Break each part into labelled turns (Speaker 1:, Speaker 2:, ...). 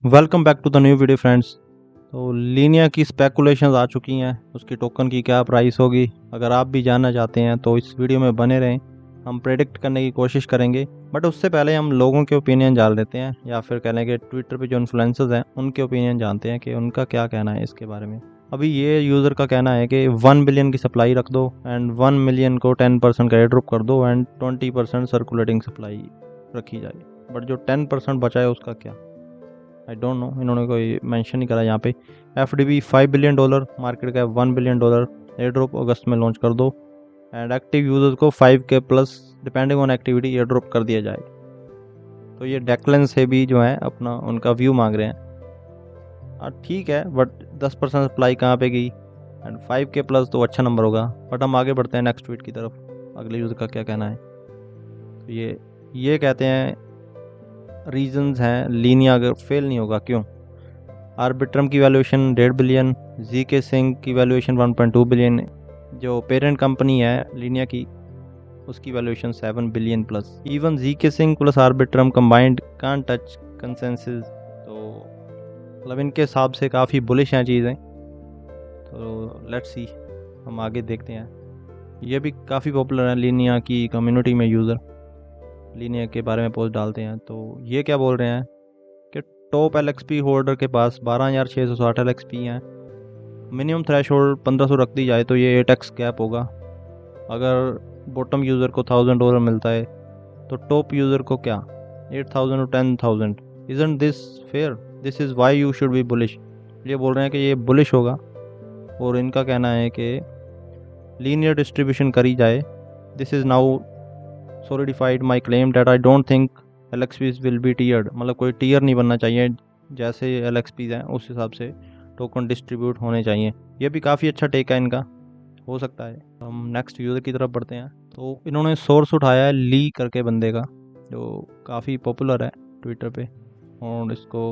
Speaker 1: Welcome back to the new video friends. तो Linea की speculations आ चुकी हैं, उसकी टोकन की क्या प्राइस होगी। अगर आप भी जानना चाहते हैं तो इस वीडियो में बने रहें, हम प्रेडिक्ट करने की कोशिश करेंगे। बट उससे पहले हम लोगों के ओपिनियन जान लेते हैं, या फिर कह लें कि ट्विटर पे जो इन्फ्लुएंसर्स हैं उनके ओपिनियन जानते हैं कि उनका क्या कहना है इसके बारे में। अभी ये यूज़र का कहना है कि 1 बिलियन की सप्लाई रख दो एंड 1 मिलियन को 10% का एयर ड्रॉप कर दो एंड 20% सर्कुलेटिंग सप्लाई रखी जाए। बट जो 10% बचा है उसका क्या, आई डोंट नो, इन्होंने कोई मेंशन नहीं करा यहाँ पे। FDB $5 बिलियन, मार्केट का $1 बिलियन, एयर ड्रॉप अगस्त में लॉन्च कर दो एंड एक्टिव यूजर्स को 5K plus depending on activity air drop कर दिया जाए। तो ये डेक्लन से भी जो है अपना उनका व्यू मांग रहे हैं। ठीक है, बट 10% सप्लाई कहाँ पे गई एंड 5K प्लस तो अच्छा नंबर होगा। बट हम आगे बढ़ते हैं नेक्स्ट ट्वीट की तरफ, अगले यूज़र का क्या कहना है। तो ये कहते हैं रीजंस हैं लीनिया अगर फेल नहीं होगा क्यों। आर्बिट्रम की वैल्यूएशन 1.5 बिलियन, जी के सिंह की वैल्यूएशन 1.2 बिलियन, जो पेरेंट कंपनी है लीनिया की उसकी वैल्यूएशन 7 बिलियन प्लस। इवन जी के Singh plus Arbitrum combined can't touch consensus. तो मतलब इनके हिसाब से काफ़ी बुलिश हैं चीज़ें। तो लेट्स सी, हम आगे देखते हैं। ये भी काफ़ी पॉपुलर है लीनिया की कम्युनिटी में, यूज़र लीनिया के बारे में पोस्ट डालते हैं। तो ये क्या बोल रहे हैं कि टॉप LXP होल्डर के पास 12,660 LXP हैं। मिनिमम थ्रेश होल्ड 1500 रख दी जाए तो ये 8x गैप होगा। अगर बॉटम यूज़र को $1,000 मिलता है तो टॉप यूज़र को क्या 8,000 और 10,000। Isn't this fair? This is why you should be bullish. ये बोल रहे हैं कि ये बुलिश होगा और इनका कहना है कि लीनियर डिस्ट्रीब्यूशन करी जाए। This is now solidified my claim that I don't think LXPs will be tiered। मतलब कोई टीयर नहीं बनना चाहिए, जैसे LXPs हैं उस हिसाब से टोकन डिस्ट्रीब्यूट होने चाहिए। ये भी काफ़ी अच्छा टेक है इनका, हो सकता है। हम नेक्स्ट यूज़र की तरफ बढ़ते हैं। तो इन्होंने सोर्स उठाया है ली करके बंदे का, जो काफ़ी पॉपुलर है ट्विटर पे, और इसको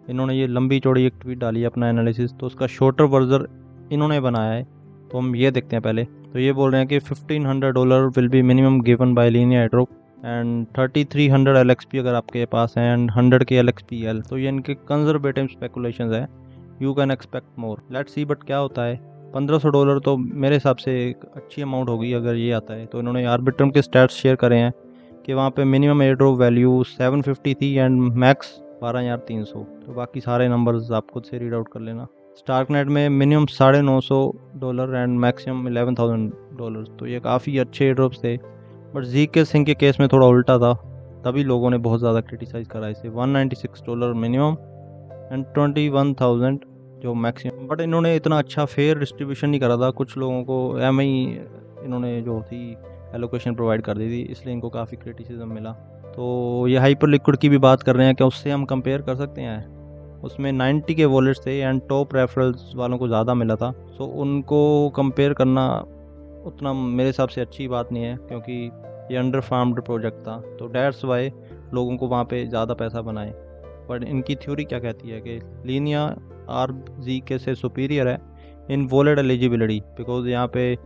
Speaker 1: इन्होंने ये लंबी चौड़ी एक ट्वीट डाली है अपना एनालिसिस। तो उसका शॉर्टर वर्जन इन्होंने बनाया है, तो हम ये देखते हैं पहले। तो ये बोल रहे हैं कि $1,500 will be minimum given by Linnaea airdrop and 3,300 LXP अगर आपके पास है एंड 100 के LXPL। तो ये इनके कंजर्वेटिव स्पेकुलेशंस है, you can expect more, let's see. But क्या होता है, $1,500 तो मेरे हिसाब से एक अच्छी अमाउंट होगी अगर ये आता है। तो इन्होंने आर्बिट्रम के स्टैट्स शेयर करे हैं कि वहाँ पे मिनिमम एयर ड्रॉप वैल्यू 750 थी एंड मैक्स 12,300। तो बाकी सारे नंबर्स आप खुद से रीड आउट कर लेना। स्टार्कनेट में मिनिमम $950 एंड मैक्सिमम $11,000। तो ये काफ़ी अच्छे एयर ड्रॉप्स थे। बट जी के सिंह के केस में थोड़ा उल्टा था, तभी लोगों ने बहुत ज़्यादा क्रिटिसाइज़ करा इसे। $196 मिनिमम एंड 21,000 जो मैक्सिमम। बट इन्होंने इतना अच्छा फेयर डिस्ट्रीब्यूशन नहीं करा था, कुछ लोगों को ही इन्होंने जो थी एलोकेशन प्रोवाइड कर दी थी, इसलिए इनको काफ़ी क्रिटिसिज्म मिला। तो ये हाइपर लिक्विड की भी बात कर रहे हैं कि उससे हम कंपेयर कर सकते हैं। उसमें 90 के वॉलेट्स थे एंड टॉप रेफरल्स वालों को ज़्यादा मिला था। सो उनको कंपेयर करना उतना मेरे हिसाब से अच्छी बात नहीं है, क्योंकि ये अंडर फार्म्ड प्रोजेक्ट था। तो डैट्स वाई लोगों को वहाँ पे ज़्यादा पैसा बनाए। बट इनकी थ्योरी क्या कहती है कि लीनिया RZK से सुपीरियर है इन वॉलेट एलिजिबिलिटी, बिकॉज यहाँ पे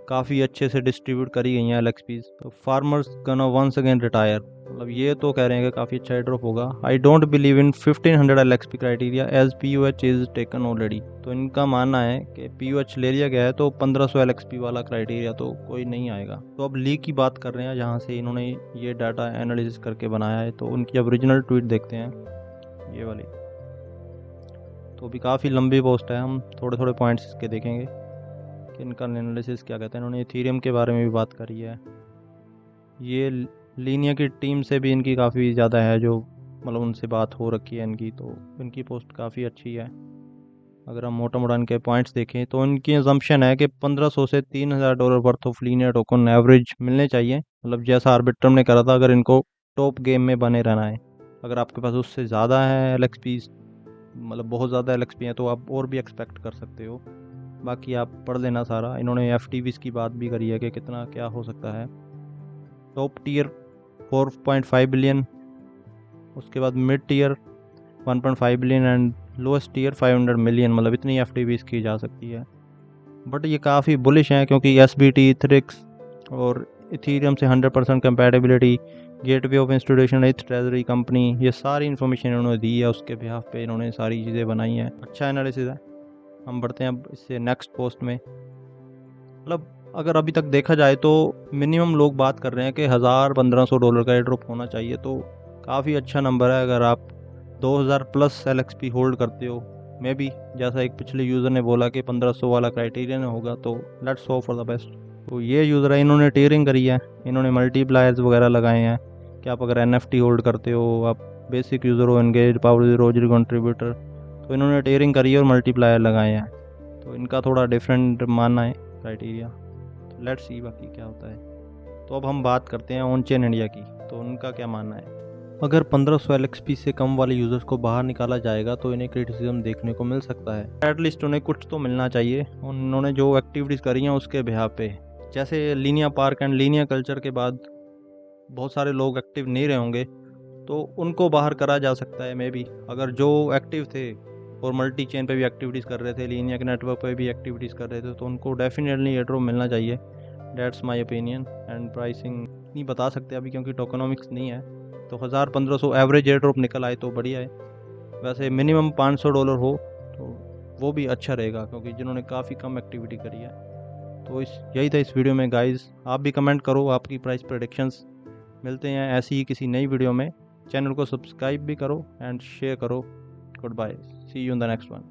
Speaker 1: काफ़ी अच्छे से डिस्ट्रीब्यूट करी गई हैं LXPs। तो फार्मर्स गना वंस अगेन रिटायर, मतलब ये तो कह रहे हैं कि काफ़ी अच्छा एयर ड्रॉप होगा। I don't believe in 1,500 LXP criteria as POH is taken already. तो इनका मानना है कि POH ले लिया गया है तो 1,500 LXP वाला क्राइटेरिया तो कोई नहीं आएगा। तो अब लीक की बात कर रहे हैं जहाँ से इन्होंने ये डाटा एनालिसिस करके बनाया है। तो उनकी ओरिजिनल ट्वीट देखते हैं, ये वाली। तो भी काफ़ी लंबी पोस्ट है, हम थोड़े थोड़े पॉइंट्स इसके देखेंगे कि इनका एनालिसिस क्या कहते हैं। इन्होंने इथेरियम के बारे में भी बात करी है। ये लीनिया की टीम से भी इनकी काफ़ी ज़्यादा है, जो मतलब उनसे बात हो रखी है इनकी। तो इनकी पोस्ट काफ़ी अच्छी है। अगर हम मोटा मोटा इनके पॉइंट्स देखें तो इनकी अजम्पशन है कि 1,500 से $3,000 worth of linear token average मिलने चाहिए, मतलब जैसा आर्बिट्रम ने करा था, अगर इनको टॉप गेम में बने रहना है। अगर आपके पास उससे ज़्यादा है LXP, मतलब बहुत ज़्यादा LXP हैं, तो आप और भी एक्सपेक्ट कर सकते हो। बाकी आप पढ़ लेना सारा। इन्होंने FTVs की बात भी करी है कि कितना क्या हो सकता है। टॉप टीयर 4.5 बिलियन, उसके बाद mid tier 1.5 billion and lowest tier 500 million, मतलब इतनी FTVs की जा सकती है। बट ये काफ़ी बुलिश हैं क्योंकि SBT, थ्रिक्स और इथीरियम से 100% कंपैटिबिलिटी, गेटवे ऑफ इंस्टीट्यूशन, इथ ट्रेजरी कंपनी, ये सारी इन्फॉर्मेशन इन्होंने दी है, उसके बिहाफ पे इन्होंने सारी चीज़ें बनाई हैं। अच्छा एनालिसिस है। हम बढ़ते हैं अब इससे नेक्स्ट पोस्ट में। मतलब अगर अभी तक देखा जाए तो मिनिमम लोग बात कर रहे हैं कि $1000-1500 का एयर ड्रॉप होना चाहिए, तो काफ़ी अच्छा नंबर है। अगर आप 2000 प्लस LXP होल्ड करते हो, मे बी जैसा एक पिछले यूज़र ने बोला कि 1500 वाला क्राइटेरियन होगा, तो let's hope for the best. तो ये यूज़र है, इन्होंने टीयरिंग करी है, इन्होंने मल्टीप्लायर्स वगैरह लगाए हैं कि आप अगर NFT होल्ड करते हो, आप बेसिक यूज़र हो, engage, power zero, zero contributor, तो इन्होंने टीयरिंग करी है और मल्टीप्लायर लगाए हैं। तो इनका थोड़ा डिफरेंट मानना है क्राइटेरिया, तो लेट्स सी बाकी क्या होता है। तो अब हम बात करते हैं ऑन चेन इंडिया की, तो उनका क्या मानना है। अगर 1500 LXP से कम वाले यूज़र्स को बाहर निकाला जाएगा तो इन्हें क्रिटिसिज्म देखने को मिल सकता है। एटलीस्ट उन्हें कुछ तो मिलना चाहिए, उन्होंने जो एक्टिविटीज़ करी हैं उसके बिहाफ पे। जैसे Linnaea park and Linnaea culture के बाद बहुत सारे लोग एक्टिव नहीं रहे होंगे, तो उनको बाहर करा जा सकता है मे बी। अगर जो एक्टिव थे और मल्टी चेन पे भी एक्टिविटीज़ कर रहे थे, लीनिया के नेटवर्क पे भी एक्टिविटीज़ कर रहे थे, तो उनको डेफिनेटली एयर ड्रॉप मिलना चाहिए। That's my opinion. And pricing नहीं बता सकते अभी क्योंकि टोकनोमिक्स नहीं है, तो 1000-1500 एवरेज एयर ड्रॉप निकल आए तो बढ़िया है। वैसे मिनिमम $500 हो तो वो भी अच्छा रहेगा, क्योंकि जिन्होंने काफ़ी कम एक्टिविटी करी है। तो यही था इस वीडियो में गाइस। आप भी कमेंट करो आपकी प्राइस प्रेडिक्शंस। मिलते हैं ऐसी ही किसी नई वीडियो में। चैनल को सब्सक्राइब भी करो एंड शेयर करो। Goodbye, see you in the next one.